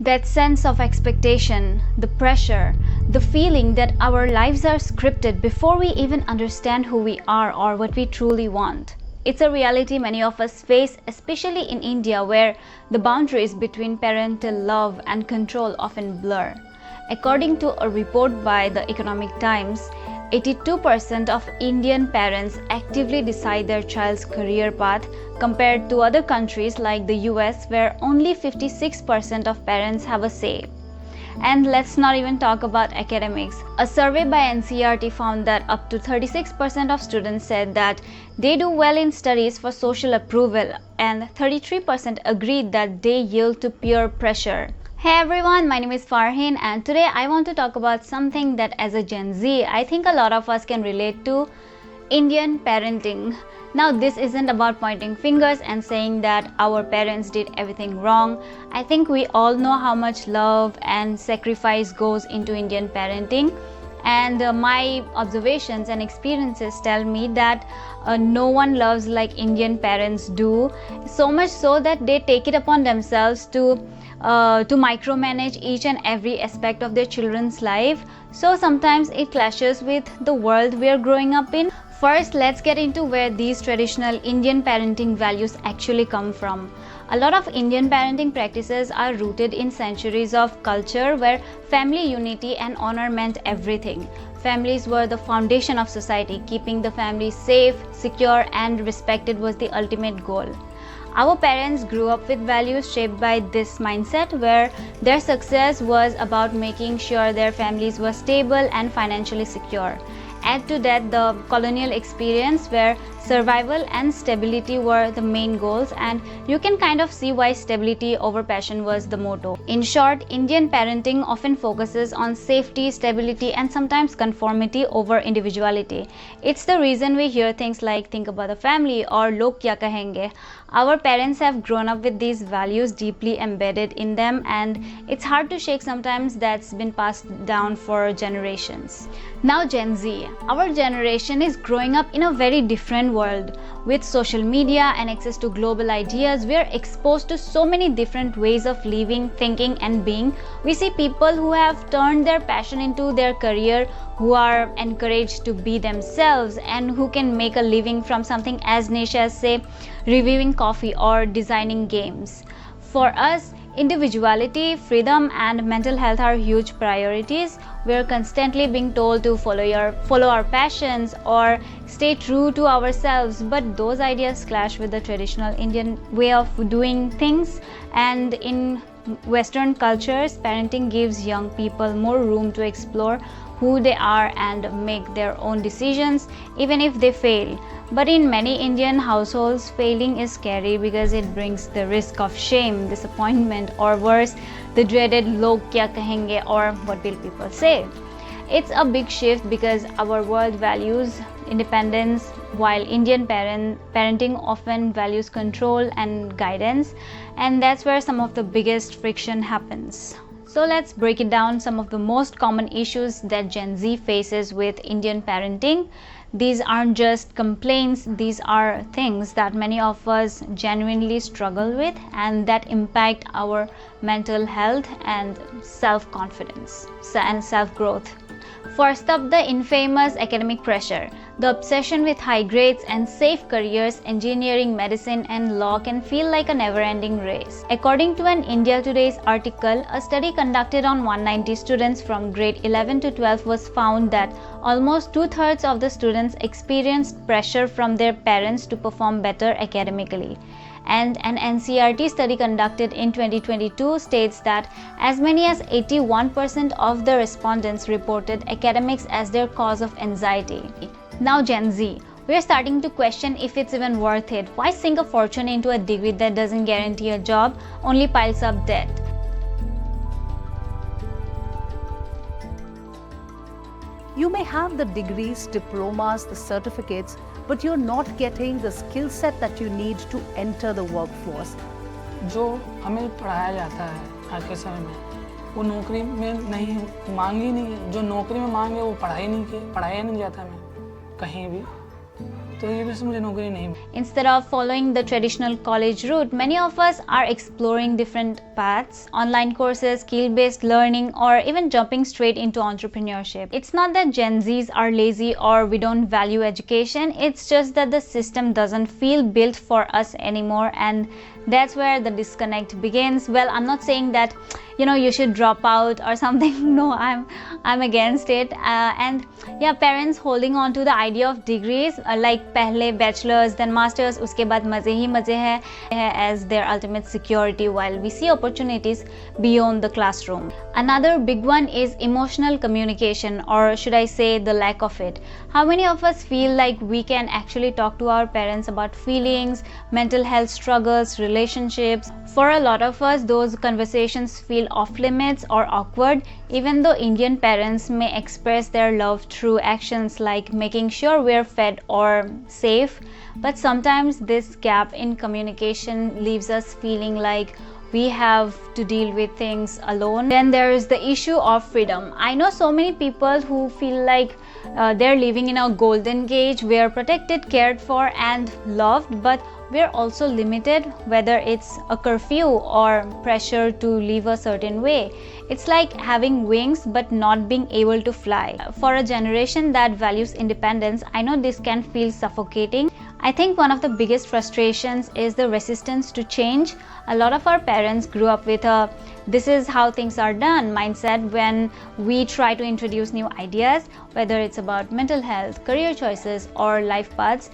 That sense of expectation, the pressure, the feeling that our lives are scripted before we even understand who we are or what we truly want. It's a reality many of us face, especially in India, where the boundaries between parental love and control often blur. According to a report by the Economic Times, 82% of Indian parents actively decide their child's career path compared to other countries like the US, where only 56% of parents have a say. And let's not even talk about academics. A survey by NCERT found that up to 36% of students said that they do well in studies for social approval, and 33% agreed that they yield to peer pressure. Hey everyone, my name is Farhin, and today I want to talk about something that as a Gen Z, I think a lot of us can relate to: Indian parenting. Now, this isn't about pointing fingers and saying that our parents did everything wrong. I think we all know how much love and sacrifice goes into Indian parenting, and my observations and experiences tell me that no one loves like Indian parents do, so much so that they take it upon themselves to micromanage each and every aspect of their children's life. So sometimes it clashes with the world we are growing up in. First, let's get into where these traditional Indian parenting values actually come from. A lot of Indian parenting practices are rooted in centuries of culture where family unity and honor meant everything. Families were the foundation of society. Keeping the family safe, secure, and respected was the ultimate goal. Our parents grew up with values shaped by this mindset, where their success was about making sure their families were stable and financially secure. Add to that the colonial experience, where survival and stability were the main goals, and you can kind of see why stability over passion was the motto. In short, Indian parenting often focuses on safety, stability, and sometimes conformity over individuality. It's the reason we hear things like "think about the family" or "log kya kahenge." Our parents have grown up with these values deeply embedded in them, and it's hard to shake sometimes. That's been passed down for generations. Now Gen Z. Our generation is growing up in a very different world. With social media and access to global ideas, we are exposed to so many different ways of living, thinking, and being. We see people who have turned their passion into their career, who are encouraged to be themselves, and who can make a living from something as niche as, say, reviewing coffee or designing games. For us, individuality, freedom, and mental health are huge priorities. We're constantly being told to follow our passions or stay true to ourselves, but those ideas clash with the traditional Indian way of doing things. And in Western cultures, parenting gives young people more room to explore who they are and make their own decisions, even if they fail. But in many Indian households, failing is scary because it brings the risk of shame, disappointment, or worse, the dreaded "log kya kahenge" or "what will people say." It's a big shift because our world values independence, while Indian parenting often values control and guidance, and that's where some of the biggest friction happens. So let's break it down, some of the most common issues that Gen Z faces with Indian parenting. These aren't just complaints, these are things that many of us genuinely struggle with and that impact our mental health and self-confidence and self-growth. First up, the infamous academic pressure. The obsession with high grades and safe careers, engineering, medicine, and law can feel like a never-ending race. According to an India Today's article, a study conducted on 190 students from grade 11 to 12 was found that almost two-thirds of the students experienced pressure from their parents to perform better academically. And an NCERT study conducted in 2022 states that as many as 81% of the respondents reported academics as their cause of anxiety. Now Gen Z, we are starting to question if it's even worth it. Why sink a fortune into a degree that doesn't guarantee a job, only piles up debt? You may have the degrees, diplomas, the certificates, but you're not getting the skill set that you need to enter the workforce. जो हमें पढ़ाया जाता है आज के समय में, वो नौकरी में नहीं मांगी नहीं है। जो नौकरी में मांगे वो पढ़ाया नहीं जाता है कहीं भी। तो ये वजह से मुझे नौकरी नहीं मिली। Instead of following the traditional college route, many of us are exploring different paths, online courses, skill-based learning, or even jumping straight into entrepreneurship. It's not that Gen Zs are lazy or we don't value education, it's just that the system doesn't feel built for us anymore, and that's where the disconnect begins. Well, I'm not saying that you should drop out or something. No, I'm against it. And yeah, parents holding on to the idea of degrees like pehle bachelor's then master's, uske baad maze hi maze hai as their ultimate security, while we see opportunities beyond the classroom. Another big one is emotional communication, or should I say the lack of it. How many of us feel like we can actually talk to our parents about feelings, mental health struggles, relationships? For a lot of us, those conversations feel off limits or awkward, even though Indian parents may express their love through actions like making sure we're fed or safe. But sometimes this gap in communication leaves us feeling like we have to deal with things alone. Then there is the issue of freedom. I know so many people who feel like they're living in a golden cage. We're protected, cared for, and loved, but we're also limited, whether it's a curfew or pressure to live a certain way. It's like having wings but not being able to fly. For a generation that values independence, I know this can feel suffocating. I think one of the biggest frustrations is the resistance to change. A lot of our parents grew up with a "this is how things are done" mindset when we try to introduce new ideas, whether it's about mental health, career choices, or life paths.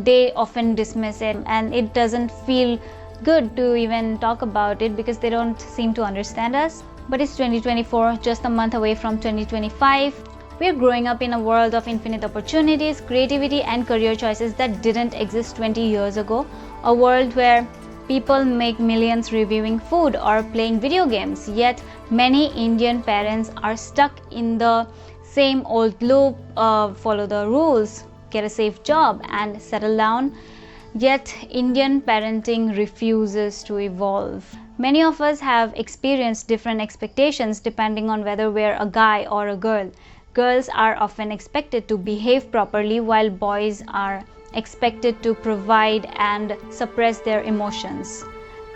They often dismiss it, and it doesn't feel good to even talk about it because they don't seem to understand us. But it's 2024, just a month away from 2025. We're growing up in a world of infinite opportunities, creativity, and career choices that didn't exist 20 years ago. A world where people make millions reviewing food or playing video games. Yet many Indian parents are stuck in the same old loop of follow the rules, get a safe job, and settle down. Yet Indian parenting refuses to evolve. Many of us have experienced different expectations depending on whether we're a guy or a girl. Girls are often expected to behave properly, while boys are expected to provide and suppress their emotions.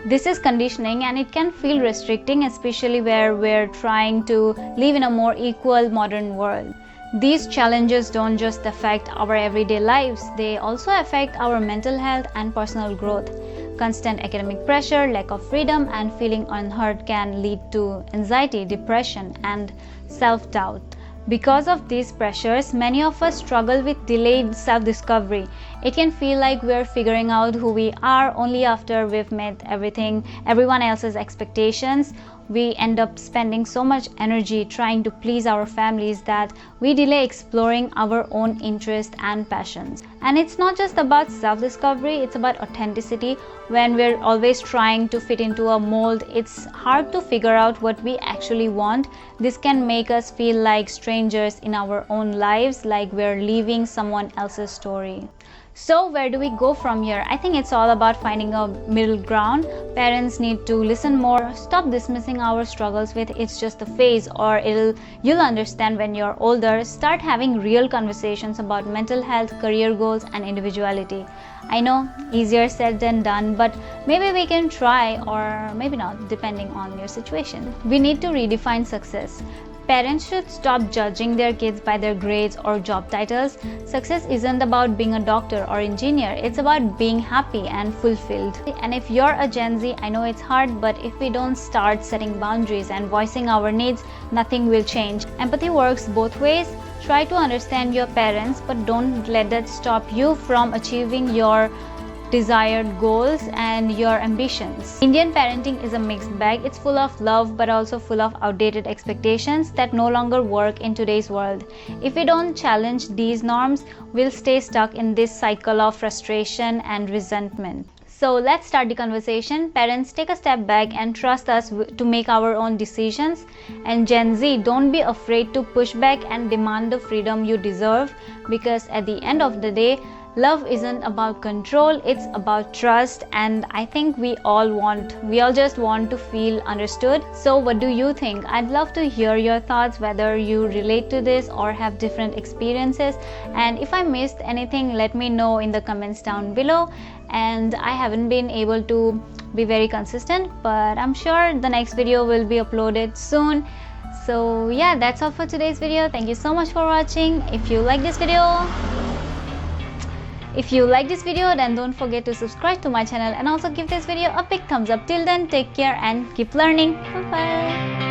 This is conditioning, and it can feel restricting, especially where we're trying to live in a more equal modern world. These challenges don't just affect our everyday lives, they also affect our mental health and personal growth. Constant academic pressure, lack of freedom, and feeling unheard can lead to anxiety, depression, and self-doubt. Because of these pressures, many of us struggle with delayed self-discovery. It can feel like we're figuring out who we are only after we've met everyone else's expectations. We end up spending so much energy trying to please our families that we delay exploring our own interests and passions. And it's not just about self-discovery, it's about authenticity. When we're always trying to fit into a mold, it's hard to figure out what we actually want. This can make us feel like strangers in our own lives, like we're living someone else's story. So where do we go from here? I think it's all about finding a middle ground. Parents need to listen more, stop dismissing our struggles with "it's just a phase" or "you'll understand when you're older." Start having real conversations about mental health, career goals, and individuality. I know, easier said than done, but maybe we can try, or maybe not, depending on your situation. We need to redefine success. Parents should stop judging their kids by their grades or job titles. Success isn't about being a doctor or engineer, it's about being happy and fulfilled. And if you're a Gen Z, I know it's hard, but if we don't start setting boundaries and voicing our needs, nothing will change. Empathy works both ways. Try to understand your parents, but don't let that stop you from achieving your desired goals and your ambitions. Indian parenting is a mixed bag. It's full of love but also full of outdated expectations that no longer work in today's world. If we don't challenge these norms, we'll stay stuck in this cycle of frustration and resentment. So let's start the conversation. Parents, take a step back and trust us to make our own decisions. And Gen Z, don't be afraid to push back and demand the freedom you deserve, because at the end of the day, Love isn't about control, it's about trust, and I think we all just want to feel understood. So what do you think? I'd love to hear your thoughts, whether you relate to this or have different experiences. And if I missed anything, let me know in the comments down below. And I haven't been able to be very consistent, but I'm sure the next video will be uploaded soon. So yeah, that's all for today's video. Thank you so much for watching. If you like this video, then don't forget to subscribe to my channel and also give this video a big thumbs up. Till then, take care and keep learning. Bye bye.